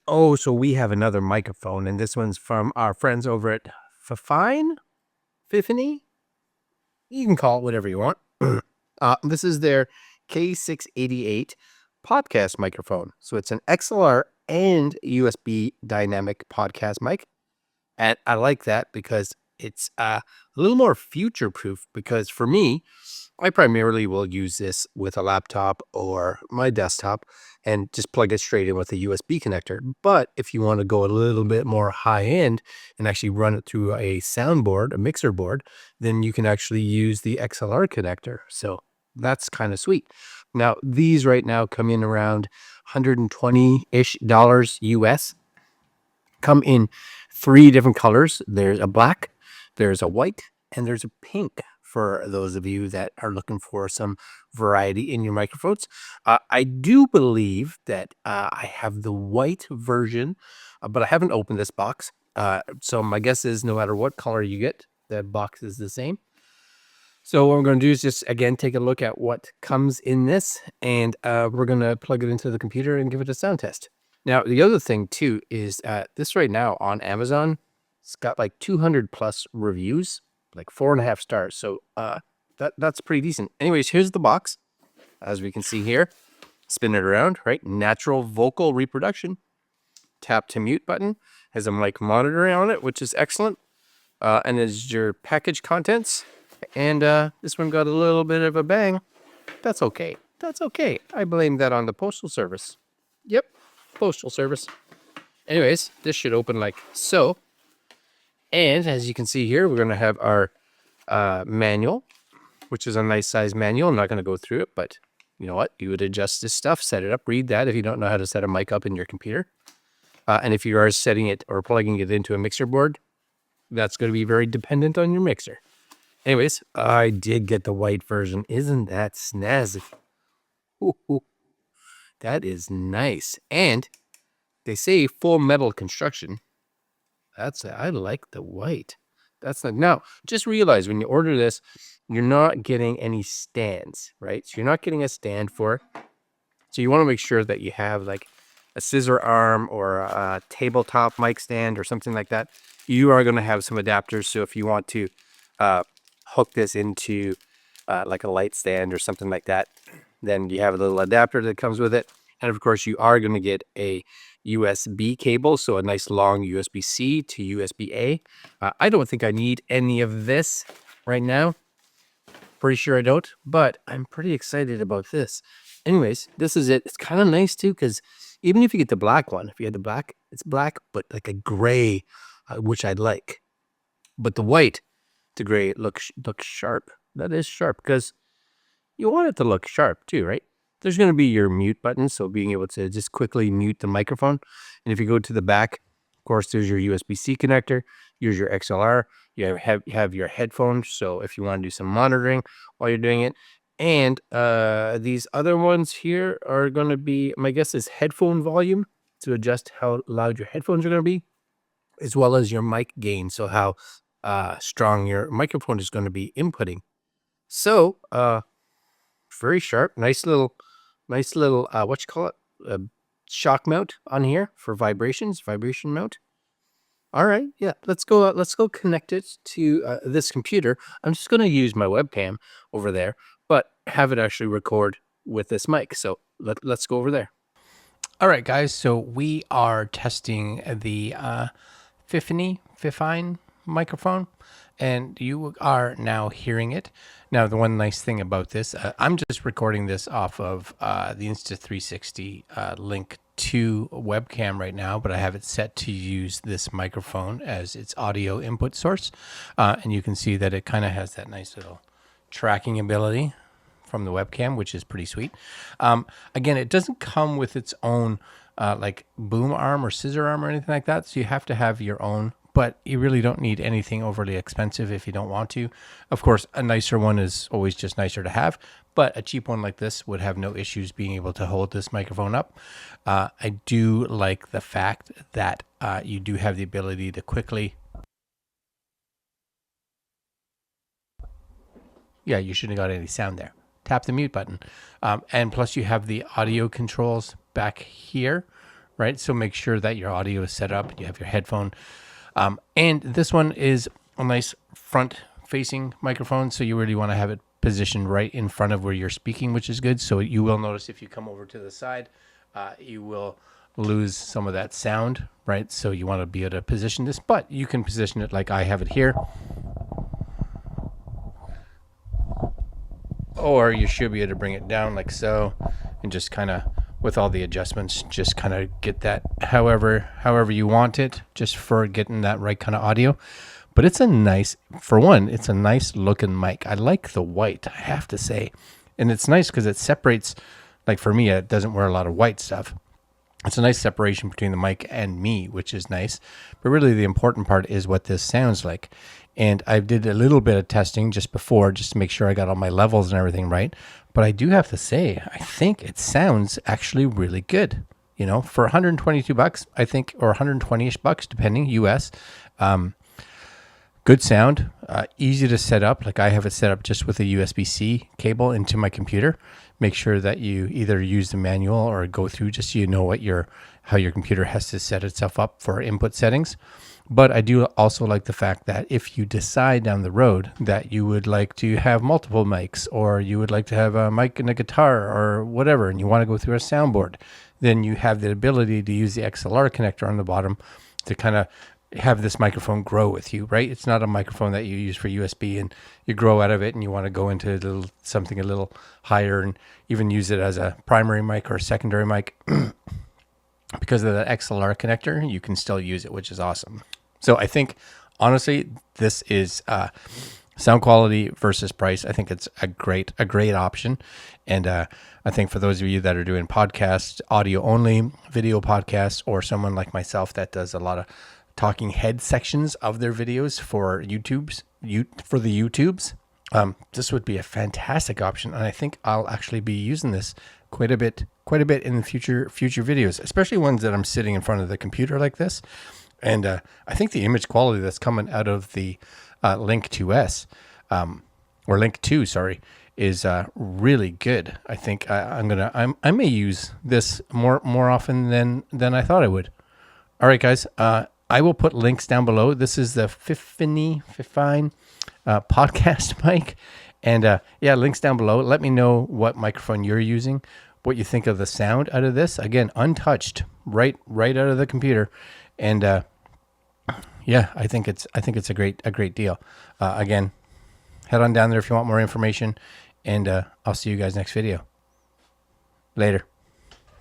Oh, so we have another microphone, and this one's from our friends over at Fifine? You can call it whatever you want. This is their K688 Podcast Microphone. So it's an XLR and USB dynamic podcast mic. And I like that because it's a little more future proof. Because for me, I primarily will use this with a laptop or my desktop and just plug it straight in with a USB connector. But if you want to go a little bit more high end and actually run it through a soundboard, a mixer board, then you can actually use the XLR connector. So that's kind of sweet. Now, these right now come in around $120-ish US. Come in 3 different colors. There's a black, there's a white, and there's a pink for those of you that are looking for some variety in your microphones. I do believe that I have the white version, but I haven't opened this box. So my guess is no matter what color you get, the box is the same. So what we're going to do is just, again, take a look at what comes in this, and we're going to plug it into the computer and give it a sound test. Now, the other thing, too, is this right now on Amazon, it's got like 200 plus reviews, like 4.5 stars. So that's pretty decent. Anyways, here's the box. As we can see here, spin it around, right? Natural vocal reproduction. Tap to mute button. Has a mic monitor on it, which is excellent. And is your package contents. And this one got a little bit of a bang. That's okay. That's okay. I blame that on the postal service. Yep, postal service. Anyways, this should open like so. And as you can see here, we're going to have our manual, which is a nice size manual. I'm not going to go through it, but you know what? You would adjust this stuff, set it up, read that if you don't know how to set a mic up in your computer. And if you are setting it or plugging it into a mixer board, that's going to be very dependent on your mixer. Anyways, I did get the white version. Isn't that snazzy? Ooh, that is nice. And they say full metal construction. I like the white. That's not, now, just realize when you order this, you're not getting any stands, right? So you're not getting a stand for it. So you want to make sure that you have like a scissor arm or a tabletop mic stand or something like that. You are going to have some adapters. So if you want to hook this into like a light stand or something like that, then you have a little adapter that comes with it. And of course, you are going to get a USB cable, so a nice long USB-C to USB-A. I don't think I need any of this right now. Pretty sure I don't, but I'm pretty excited about this. Anyways, this is it. It's kind of nice too, because even if you get the black one, if you had the black, it's black, but like a gray, which I'd like. But the white, the gray, looks sharp. That is sharp, because you want it to look sharp too, right? There's going to be your mute button, so being able to just quickly mute the microphone. And if you go to the back, of course, there's your USB-C connector. Here's your XLR. You have your headphones, so if you want to do some monitoring while you're doing it. And these other ones here are going to be, my guess is headphone volume to adjust how loud your headphones are going to be, as well as your mic gain, so how strong your microphone is going to be inputting. So, very sharp, nice little what you call it, shock mount on here for vibration mount. All right, yeah, let's go connect it to this computer. I'm just going to use my webcam over there, but have it actually record with this mic. So let's go over there. All right, guys, so we are testing the Fifine microphone, and you are now hearing it. Now, the one nice thing about this, I'm just recording this off of the Insta360 Link 2 webcam right now, but I have it set to use this microphone as its audio input source. And you can see that it kind of has that nice little tracking ability from the webcam, which is pretty sweet. Again, it doesn't come with its own like boom arm or scissor arm or anything like that, so you have to have your own, but you really don't need anything overly expensive if you don't want to. Of course, a nicer one is always just nicer to have, but a cheap one like this would have no issues being able to hold this microphone up. I do like the fact that you do have the ability to quickly... Yeah, you shouldn't have got any sound there. Tap the mute button. And plus you have the audio controls back here, right? So make sure that your audio is set up. You have your headphone. And this one is a nice front-facing microphone, so you really want to have it positioned right in front of where you're speaking, which is good. So you will notice if you come over to the side, you will lose some of that sound, right? So you want to be able to position this, but you can position it like I have it here. Or you should be able to bring it down like so, and just kind of, with all the adjustments, just kind of get that however you want it, just for getting that right kind of audio. But it's a nice, for one, it's a nice looking mic. I like the white, I have to say. And it's nice because it separates, like for me, it doesn't wear a lot of white stuff. It's a nice separation between the mic and me, which is nice. But really the important part is what this sounds like. And I did a little bit of testing just before, just to make sure I got all my levels and everything right. But I do have to say, I think it sounds actually really good. You know, for $122, I think, or 120-ish bucks, depending, US. Good sound, easy to set up. Like I have it set up just with a USB-C cable into my computer. Make sure that you either use the manual or go through just so you know what how your computer has to set itself up for input settings. But I do also like the fact that if you decide down the road that you would like to have multiple mics, or you would like to have a mic and a guitar or whatever, and you want to go through a soundboard, then you have the ability to use the XLR connector on the bottom to kind of have this microphone grow with you, right? It's not a microphone that you use for USB and you grow out of it and you want to go into something a little higher and even use it as a primary mic or a secondary mic. Because of the XLR connector, you can still use it, which is awesome. So I think, honestly, this is sound quality versus price. I think it's a great option. And I think for those of you that are doing podcasts, audio only, video podcasts, or someone like myself that does a lot of talking head sections of their videos for the YouTubes, this would be a fantastic option. And I think I'll actually be using this quite a bit in the future videos, especially ones that I'm sitting in front of the computer like this. And I think the image quality that's coming out of the Link 2S, or Link 2, sorry, is really good. I think I may use this more often than I thought I would. All right, guys. I will put links down below. This is the Fifine podcast mic. And links down below. Let me know what microphone you're using, what you think of the sound out of this. Again, untouched, right out of the computer. And I think it's a great deal. Again, head on down there if you want more information. And I'll see you guys next video. Later.